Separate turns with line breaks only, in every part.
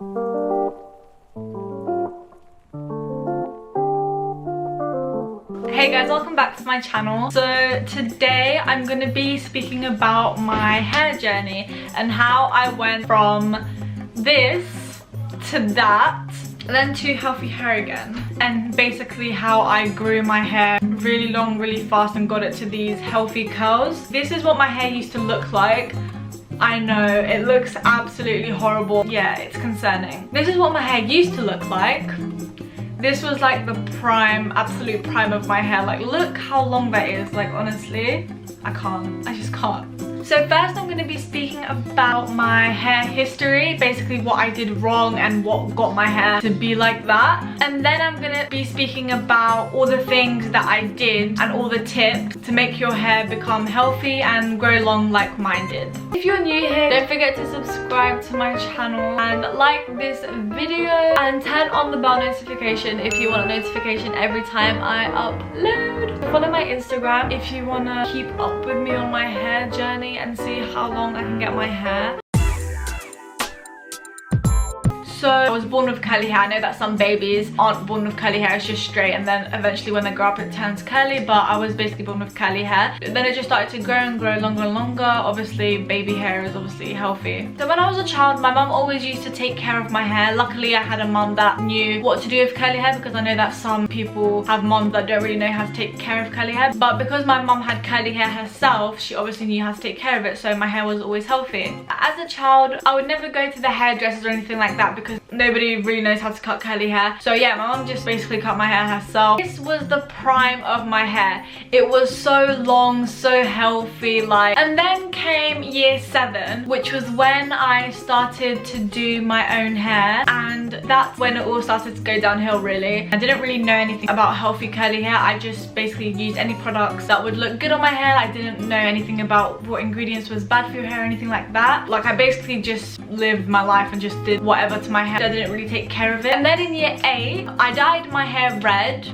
Hey guys, welcome back to my channel. So today I'm going to be speaking about my hair journey and how I went from this to that, then to healthy hair again, and basically how I grew my hair really long, really fast and got it to these healthy curls. This is what my hair used to look like. I know, it looks absolutely horrible. Yeah, it's concerning. This is what my hair used to look like. This was like the prime, absolute prime of my hair. Like, look how long that is. Like, honestly, I just can't. So first I'm going to be speaking about my hair history, basically what I did wrong and what got my hair to be like that. And then I'm going to be speaking about all the things that I did and all the tips to make your hair become healthy and grow long like mine did. If you're new here, don't forget to subscribe to my channel and like this video and turn on the bell notification if you want a notification every time I upload. Follow my Instagram if you want to keep up with me on my hair journey and see how long I can get my hair. So I was born with curly hair. I know that some babies aren't born with curly hair, it's just straight, and then eventually when they grow up it turns curly, but I was basically born with curly hair. Then it just started to grow and grow longer and longer. Obviously baby hair is obviously healthy. So when I was a child, my mum always used to take care of my hair. Luckily I had a mum that knew what to do with curly hair, because I know that some people have mums that don't really know how to take care of curly hair. But because my mum had curly hair herself, she obviously knew how to take care of it, so my hair was always healthy. As a child, I would never go to the hairdressers or anything like that because nobody really knows how to cut curly hair. So yeah, my mom just basically cut my hair herself. This was the prime of my hair. It was so long, so healthy, like. And then came year 7, which was when I started to do my own hair, and that's when it all started to go downhill really. I didn't really know anything about healthy curly hair. I just basically used any products that would look good on my hair. I didn't know anything about what ingredients was bad for your hair or anything like that. Like, I basically just lived my life and just did whatever to my hair. I didn't really take care of it. And then in year 8, I dyed my hair red.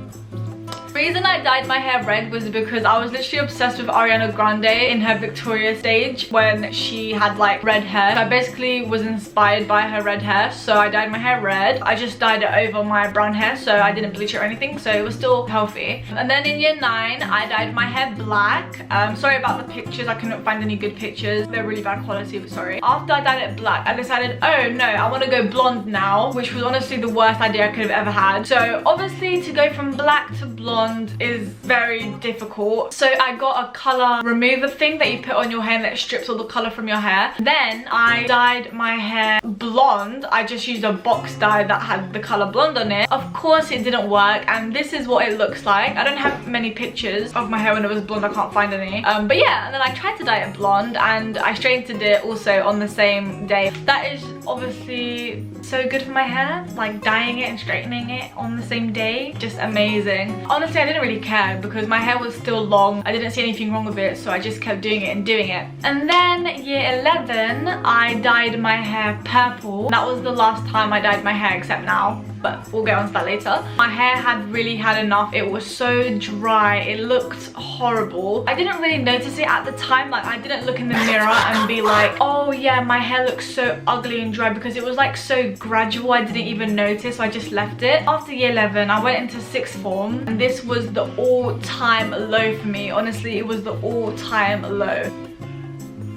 The reason I dyed my hair red was because I was literally obsessed with Ariana Grande in her Victoria stage when she had like red hair. So I basically was inspired by her red hair, so I dyed my hair red. I just dyed it over my brown hair, so I didn't bleach it or anything, so it was still healthy. And then in year 9, I dyed my hair black. Sorry about the pictures, I couldn't find any good pictures. They're really bad quality, but sorry. After I dyed it black, I decided, oh no, I want to go blonde now, which was honestly the worst idea I could have ever had. So obviously to go from black to blonde is very difficult, so I got a color remover thing that you put on your hair that strips all the color from your hair. Then I dyed my hair blonde. I just used a box dye that had the color blonde on it. Of course it didn't work, and this is what it looks like. I don't have many pictures of my hair when it was blonde, I can't find any, but yeah. And then I tried to dye it blonde and I straightened it also on the same day. That is obviously so good for my hair, like dyeing it and straightening it on the same day, just amazing. Honestly, I didn't really care because my hair was still long. I didn't see anything wrong with it, so I just kept doing it and doing it. And then year 11, I dyed my hair purple. That was the last time I dyed my hair, except now, but we'll get on to that later. My hair had really had enough. It was so dry, it looked horrible. I didn't really notice it at the time. Like, I didn't look in the mirror and be like, oh yeah, my hair looks so ugly and dry, because it was like so gradual. I didn't even notice, so I just left it. After year 11, I went into 6th form, and this was the all-time low for me. Honestly, it was the all-time low.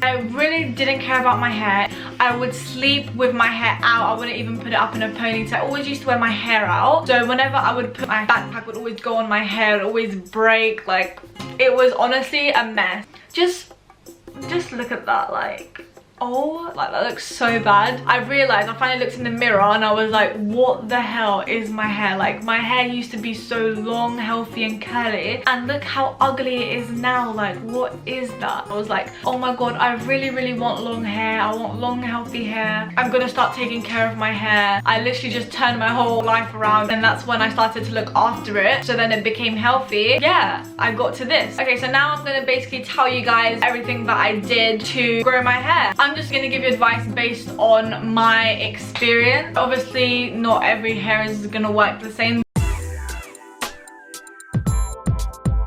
I really didn't care about my hair. I would sleep with my hair out. I wouldn't even put it up in a ponytail. I always used to wear my hair out, so whenever I would put my backpack, would always go on my hair, it would always break. Like, it was honestly a mess. Just look at that, like, oh, like that looks so bad. I realized, I finally looked in the mirror and I was like, what the hell is my hair? Like, my hair used to be so long, healthy and curly, and look how ugly it is now. Like, what is that? I was like, oh my god, I really want long hair. I want long, healthy hair. I'm gonna start taking care of my hair. I literally just turned my whole life around, and that's when I started to look after it, so then it became healthy. Yeah, I got to this. Okay, so now I'm gonna basically tell you guys everything that I did to grow my hair. I'm just gonna give you advice based on my experience. Obviously, not every hair is gonna work the same.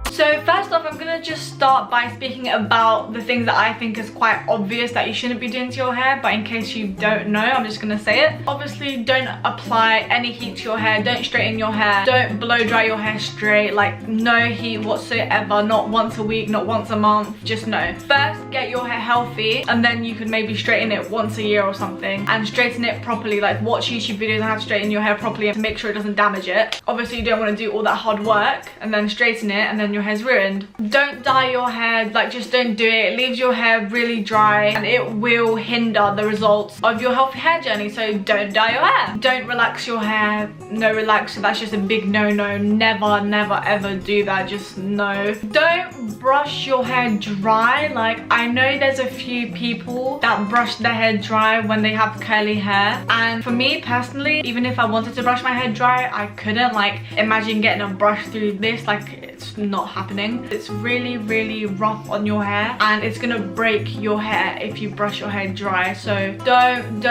So first first off, I'm gonna just start by speaking about the things that I think is quite obvious that you shouldn't be doing to your hair, but in case you don't know, I'm just gonna say it. Obviously, don't apply any heat to your hair, don't straighten your hair, don't blow dry your hair straight, like no heat whatsoever, not once a week, not once a month, just no. First, get your hair healthy, and then you can maybe straighten it once a year or something, and straighten it properly, like watch YouTube videos on how to straighten your hair properly to make sure it doesn't damage it. Obviously, you don't want to do all that hard work and then straighten it and then your hair's ruined. Don't dye your hair, like just don't do it. It leaves your hair really dry and it will hinder the results of your healthy hair journey, so don't dye your hair. Don't relax your hair, no relaxer, that's just a big no-no. Never, never ever do that, just no. Don't brush your hair dry. Like, I know there's a few people that brush their hair dry when they have curly hair, and for me personally, even if I wanted to brush my hair dry, I couldn't. Like, imagine getting a brush through this, like it's not happening. It's really, really rough on your hair and it's gonna break your hair if you brush your hair dry. So don't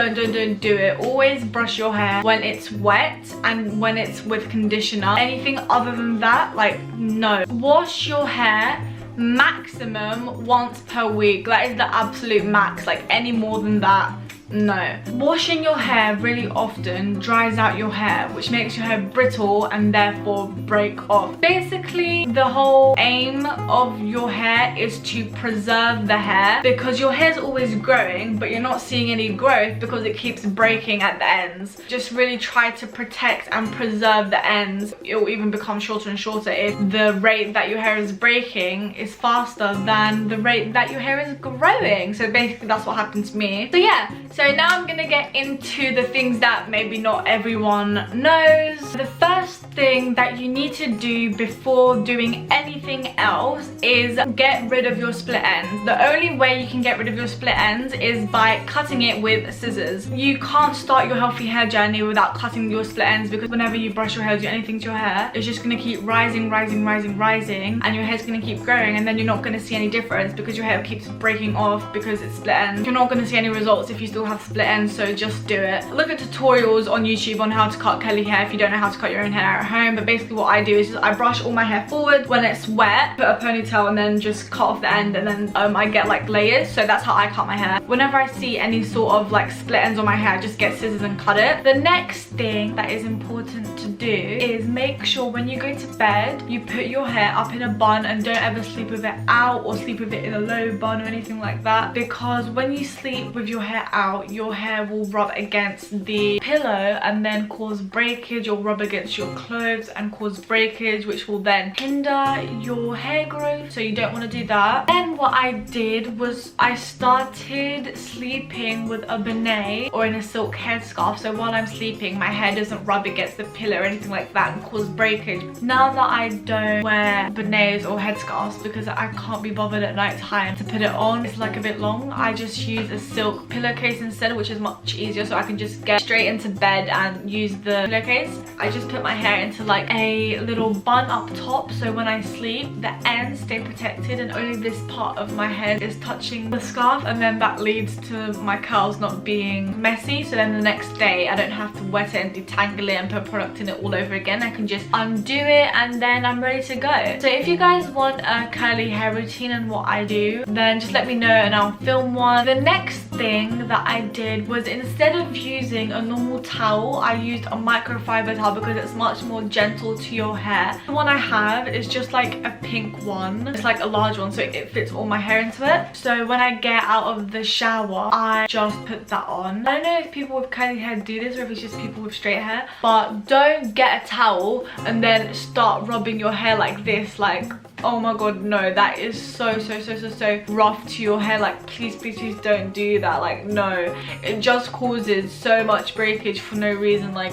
do it. Always brush your hair when it's wet and when it's with conditioner. Anything other than that, like, no. Wash your hair maximum once per week. That is the absolute max. Like, any more than that, no. Washing your hair really often dries out your hair, which makes your hair brittle and therefore break off. Basically, the whole aim of your hair is to preserve the hair, because your hair is always growing but you're not seeing any growth because it keeps breaking at the ends. Just really try to protect and preserve the ends. It will even become shorter and shorter if the rate that your hair is breaking is faster than the rate that your hair is growing. So basically that's what happened to me. So yeah, so now I'm gonna get into the things that maybe not everyone knows. The first thing that you need to do before doing anything else is get rid of your split ends. The only way you can get rid of your split ends is by cutting it with scissors. You can't start your healthy hair journey without cutting your split ends, because whenever you brush your hair, do anything to your hair, it's just gonna keep rising, and your hair's gonna keep growing, and then you're not gonna see any difference because your hair keeps breaking off because it's split ends. You're not gonna see any results if you still have split ends, so just do it. Look at tutorials on YouTube on how to cut curly hair if you don't know how to cut your own hair at home. But basically what I do is just I brush all my hair forward when it's wet, put a ponytail, and then just cut off the end, and then I get like layers. So that's how I cut my hair. Whenever I see any sort of like split ends on my hair, I just get scissors and cut it. The next thing that is important to do is make sure when you go to bed, you put your hair up in a bun, and don't ever sleep with it out or sleep with it in a low bun or anything like that, because when you sleep with your hair out, your hair will rub against the pillow and then cause breakage, or rub against your clothes and cause breakage, which will then hinder your hair growth, so you don't want to do that. Then what I did was I started sleeping with a bonnet or in a silk headscarf, so while I'm sleeping my hair doesn't rub against the pillow or anything like that and cause breakage. Now that I don't wear bonnets or headscarves because I can't be bothered at night time to put it on, it's like a bit long, I just use a silk pillowcase instead, which is much easier, so I can just get straight into bed and use the pillowcase. I just put my hair into like a little bun up top, so when I sleep the ends stay protected and only this part of my head is touching the scarf, and then that leads to my curls not being messy, so then the next day I don't have to wet it and detangle it and put product in it all over again. I can just undo it and then I'm ready to go. So if you guys want a curly hair routine and what I do, then just let me know and I'll film one. The next thing that I did was, instead of using a normal towel, I used a microfiber towel because it's much more gentle to your hair. The one I have is just like a pink one. It's like a large one, so it fits all my hair into it. So when I get out of the shower, I just put that on. I don't know if people with curly hair do this or if it's just people with straight hair, but don't get a towel and then start rubbing your hair like this. Like, oh my god, no, that is so rough to your hair. Like, please don't do that. Like, no, it just causes so much breakage for no reason. Like,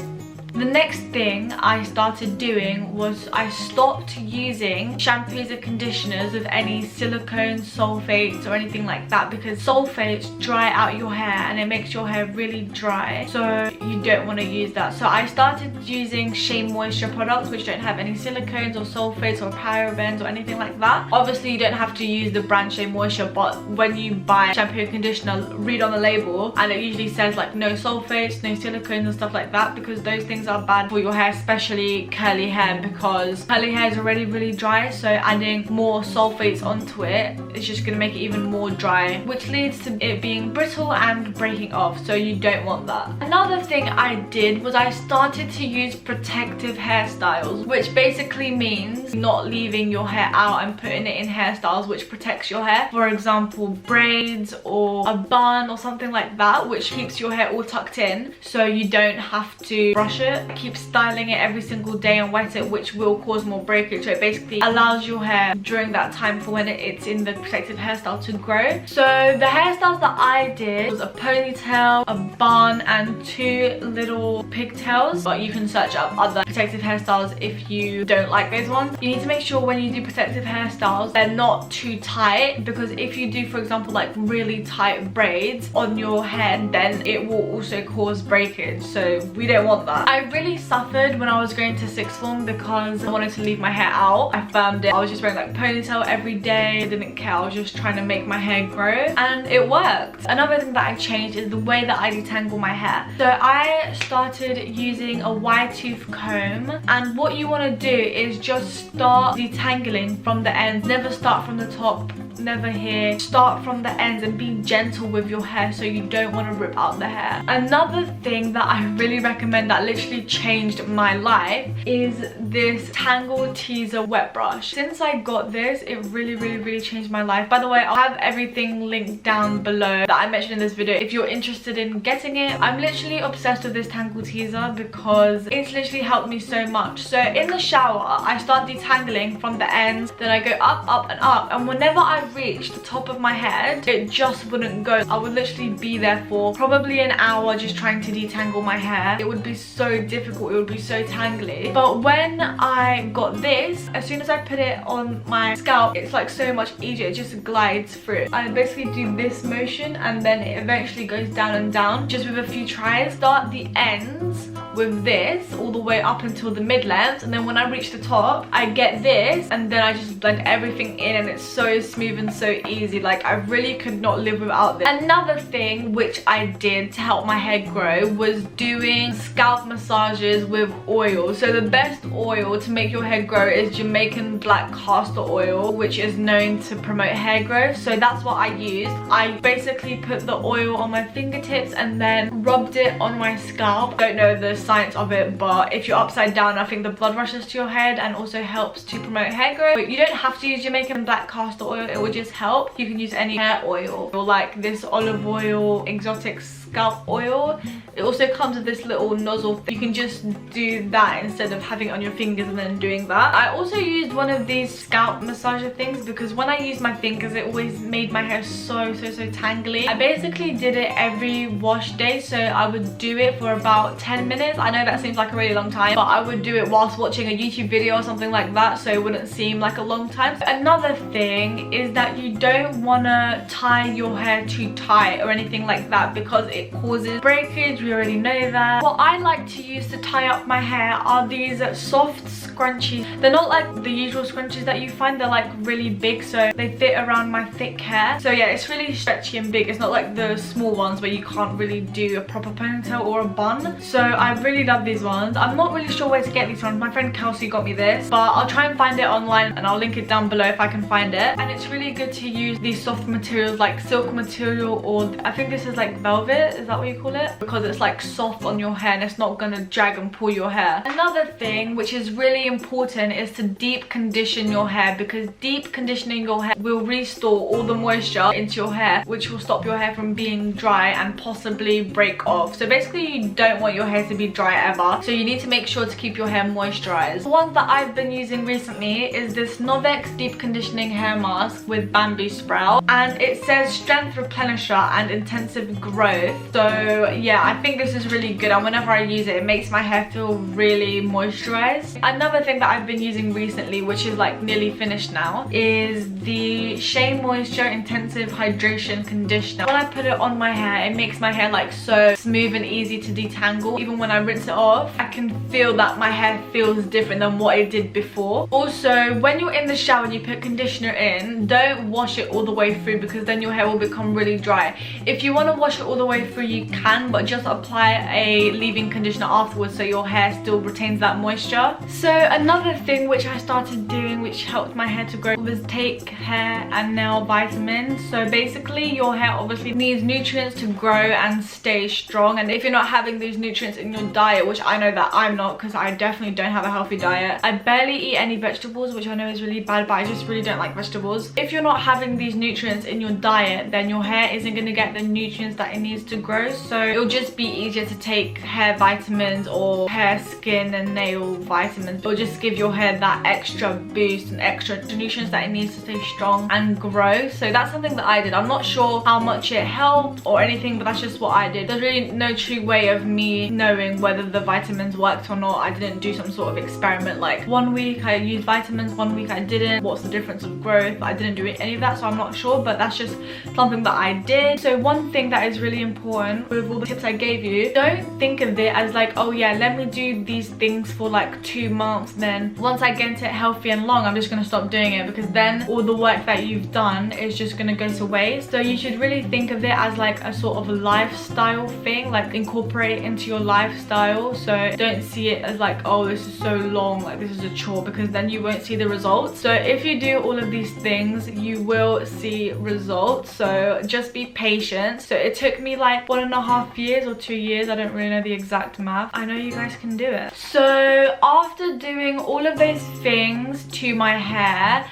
the next thing I started doing was I stopped using shampoos and conditioners with any silicone, sulfates or anything like that, because sulfates dry out your hair and it makes your hair really dry, so you don't want to use that. So I started using Shea Moisture products which don't have any silicones or sulfates or parabens or anything like that. Obviously you don't have to use the brand Shea Moisture, but when you buy shampoo and conditioner, read on the label and it usually says like no sulfates, no silicones and stuff like that, because those things things are bad for your hair, especially curly hair, because curly hair is already really dry, so adding more sulfates onto it is just going to make it even more dry, which leads to it being brittle and breaking off, so you don't want that. Another thing I did was I started to use protective hairstyles, which basically means not leaving your hair out and putting it in hairstyles which protects your hair. For example, braids or a bun or something like that, which keeps your hair all tucked in so you don't have to brush it. Keep styling it every single day and wet it, which will cause more breakage. So it basically allows your hair during that time for when it's in the protective hairstyle to grow. So the hairstyles that I did was a ponytail, a bun, and 2 little pigtails, but you can search up other protective hairstyles if you don't like those ones. You need to make sure when you do protective hairstyles they're not too tight, because if you do, for example, like really tight braids on your head, then it will also cause breakage, so we don't want that. I really suffered when I was going to sixth form because I wanted to leave my hair out. I found it. I was just wearing like ponytail every day. I didn't care. I was just trying to make my hair grow, and it worked. Another thing that I changed is the way that I detangle my hair. So I started using a widetooth comb, and what you want to do is just start detangling from the ends. Never start from the top, never here. Start from the ends and be gentle with your hair so you don't want to rip out the hair. Another thing that I really recommend that literally changed my life is this Tangle Teaser wet brush. Since I got this, it really changed my life. By the way, I'll have everything linked down below that I mentioned in this video if you're interested in getting it. I'm literally obsessed with this Tangle Teaser because it's literally helped me so much. So in the shower, I start detangling from the ends, then I go up and up, and whenever I reach the top of my head, it just wouldn't go. I would literally be there for probably an hour just trying to detangle my hair. It would be so difficult, it would be so tangly. But when I got this, as soon as I put it on my scalp, it's like so much easier. It just glides through. I basically do this motion and then it eventually goes down and down just with a few tries. Start the ends with this all the way up until the mid-length, and then when I reach the top, I get this and then I just blend everything in, and it's so smooth and so easy. Like, I really could not live without this. Another thing which I did to help my hair grow was doing scalp massages with oil. So the best oil to make your hair grow is Jamaican black castor oil, which is known to promote hair growth. So that's what I used. I basically put the oil on my fingertips and then rubbed it on my scalp. Don't know the science of it, but if you're upside down, I think the blood rushes to your head and also helps to promote hair growth. But you don't have to use Jamaican black castor oil, it will just help. You can use any hair oil, or like this olive oil exotic scalp oil. It also comes with this little nozzle. You can just do that instead of having it on your fingers and then doing that. I also used one of these scalp massager things because when I used my fingers, it always made my hair so tangly. I basically did it every wash day, so I would do it for about 10 minutes. I know that seems like a really long time, but I would do it whilst watching a YouTube video or something like that, so it wouldn't seem like a long time. Another thing is that you don't want to tie your hair too tight or anything like that because it causes breakage. We already know that. What I like to use to tie up my hair are these soft scrunchies. They're not like the usual scrunchies that you find. They're like really big, so they fit around my thick hair. So yeah, it's really stretchy and big. It's not like the small ones where you can't really do a proper ponytail or a bun. So I really love these ones. I'm not really sure where to get these ones. My friend Kelsey got me this, but I'll try and find it online and I'll link it down below if I can find it. And it's really good to use these soft materials like silk material, or I think this is like velvet, is that what you call it? Because it's like soft on your hair and it's not gonna drag and pull your hair. Another thing which is really important is to deep condition your hair, because deep conditioning your hair will restore all the moisture into your hair, which will stop your hair from being dry and possibly break off. So basically you don't want your hair to be dry ever, so you need to make sure to keep your hair moisturized. The one that I've been using recently is this Novex deep conditioning hair mask with bamboo sprout, and it says strength replenisher and intensive growth. So yeah, I think this is really good, and whenever I use it, it makes my hair feel really moisturized. Another thing that I've been using recently, which is like nearly finished now, is the Shea Moisture Intensive Hydration Conditioner. When I put it on my hair, it makes my hair like so smooth and easy to detangle. Even when I rinse it off, I can feel that my hair feels different than what it did before. Also, when you're in the shower and you put conditioner in, don't wash it all the way through because then your hair will become really dry. If you want to wash it all the way through, you can, but just apply a leave-in conditioner afterwards so your hair still retains that moisture. So another thing which I started doing which helped my hair to grow was take hair and nail vitamins. So basically your hair obviously needs nutrients to grow and stay strong, and if you're not having these nutrients in your diet, which I know that I'm not, because I definitely don't have a healthy diet. I barely eat any vegetables, which I know is really bad, but I just really don't like vegetables. If you're not having these nutrients in your diet, then your hair isn't going to get the nutrients that it needs to grow, so it'll just be easier to take hair vitamins or hair, skin and nail vitamins. It'll just give your hair that extra boost and extra nutrients that it needs to stay strong and grow. So that's something that I did. I'm not sure how much it helped or anything, but that's just what I did. There's really no true way of me knowing whether the vitamins worked or not. I didn't do some sort of experiment like 1 week I used vitamins, 1 week I didn't. What's the difference of growth? I didn't do any of that, so I'm not sure, but that's just something that I did. So one thing that is really important with all the tips I gave you, don't think of it as like, oh yeah, let me do these things for like 2 months, then once I get it healthy and long, I'm just going to stop doing it, because then all the work that you've done is just going to go to waste. So you should really think of it as like a sort of lifestyle thing, like incorporate it into your lifestyle. So don't see it as like, oh, this is so long, like this is a chore, because then you won't see the results. So if you do all of these things, you will see results. So just be patient. So it took me like 1.5 years or 2 years, I don't really know the exact math. I know you guys can do it. So after doing all of those things to my hair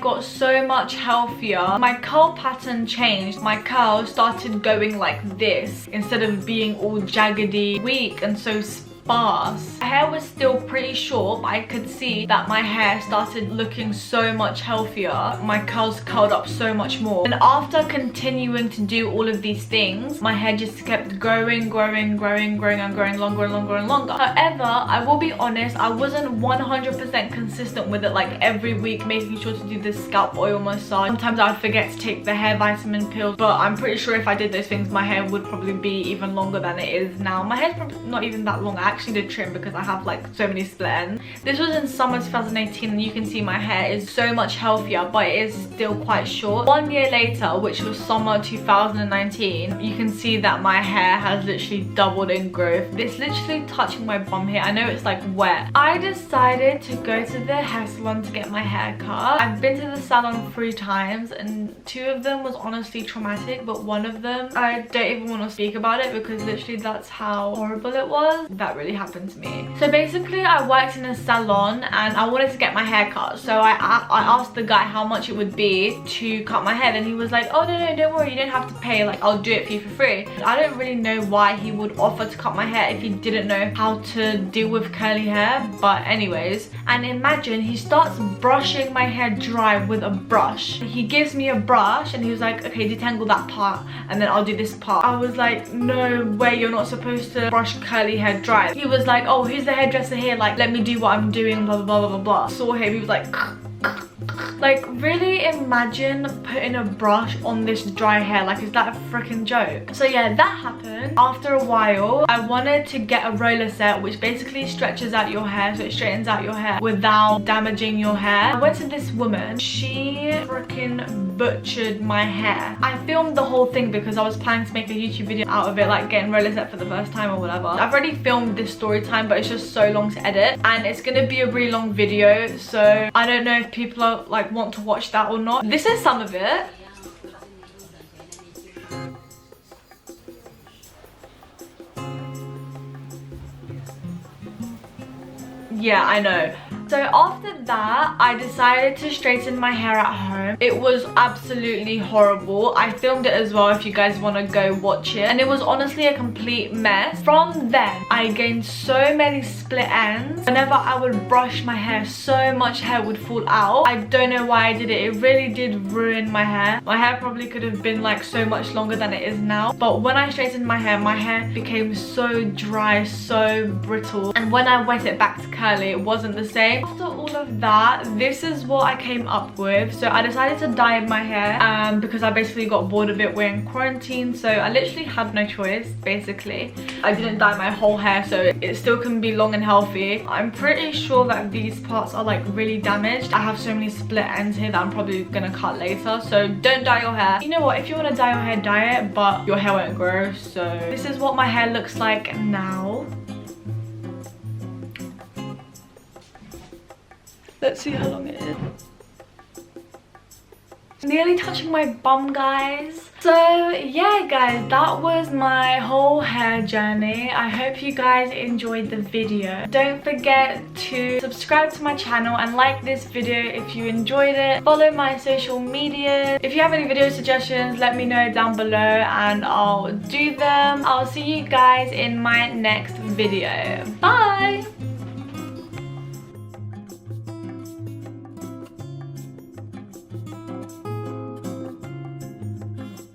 got so much healthier. My curl pattern changed. My curls started going like this instead of being all jaggedy, weak and so sparse. My hair was still pretty short, but I could see that my hair started looking so much healthier. My curls curled up so much more. And after continuing to do all of these things, my hair just kept growing and growing longer and longer and longer. However, I will be honest, I wasn't 100% consistent with it, like every week making sure to do the scalp oil massage. Sometimes I'd forget to take the hair vitamin pills, but I'm pretty sure if I did those things, my hair would probably be even longer than it is now. My hair's probably not even that long. I actually did trim because I have like so many split ends. This was in summer 2018 and you can see my hair is so much healthier, but it is still quite short. 1 year later, which was summer 2019, you can see that my hair has literally doubled in growth. It's literally touching my bum here. I know it's like wet. I decided to go to the hair salon to get my hair cut. I've been to the salon 3 times and 2 of them was honestly traumatic, but 1 of them I don't even want to speak about it because literally that's how horrible it was. That really happened to me. So basically I worked in a salon and I wanted to get my hair cut, so I asked the guy how much it would be to cut my hair, and he was like, oh no, don't worry, you don't have to pay, like I'll do it for you for free. I don't really know why he would offer to cut my hair if he didn't know how to deal with curly hair, but anyways. And imagine he starts brushing my hair dry with a brush. He gives me a brush and he was like, okay, detangle that part and then I'll do this part. I was like, no way, you're not supposed to brush curly hair dry. He was like, oh, who's the hairdresser here, like let me do what I'm doing, blah blah blah blah blah. Saw him, he was like really, imagine putting a brush on this dry hair, like is that a freaking joke? So yeah, that happened. After a while I wanted to get a roller set, which basically stretches out your hair, so it straightens out your hair without damaging your hair. I went to this woman, she freaking butchered my hair. I filmed the whole thing because I was planning to make a YouTube video out of it, like getting roller set for the first time or whatever. I've already filmed this story time, but it's just so long to edit and it's gonna be a really long video, so I don't know if people are like want to watch that or not. This is some of it. Yeah, I know. So after that, I decided to straighten my hair at home. It was absolutely horrible. I filmed it as well if you guys want to go watch it. And it was honestly a complete mess. From then, I gained so many split ends. Whenever I would brush my hair, so much hair would fall out. I don't know why I did it. It really did ruin my hair. My hair probably could have been like so much longer than it is now. But when I straightened my hair became so dry, so brittle. And when I wet it back to curly, it wasn't the same. after all of that, this is what I came up with. So I decided to dye my hair because I basically got bored of it. We're in quarantine, so I literally had no choice basically. I didn't dye my whole hair so it still can be long and healthy. I'm pretty sure that these parts are like really damaged. I have so many split ends here that I'm probably gonna cut later, so don't dye your hair. You know what, if you want to dye your hair, dye it, but your hair won't grow. So this is what my hair looks like now. Let's see how long it is. Nearly touching my bum, guys. So yeah guys, that was my whole hair journey. I hope you guys enjoyed the video. Don't forget to subscribe to my channel and like this video if you enjoyed it. Follow my social media. If you have any video suggestions, let me know down below and I'll do them. I'll see you guys in my next video. Bye.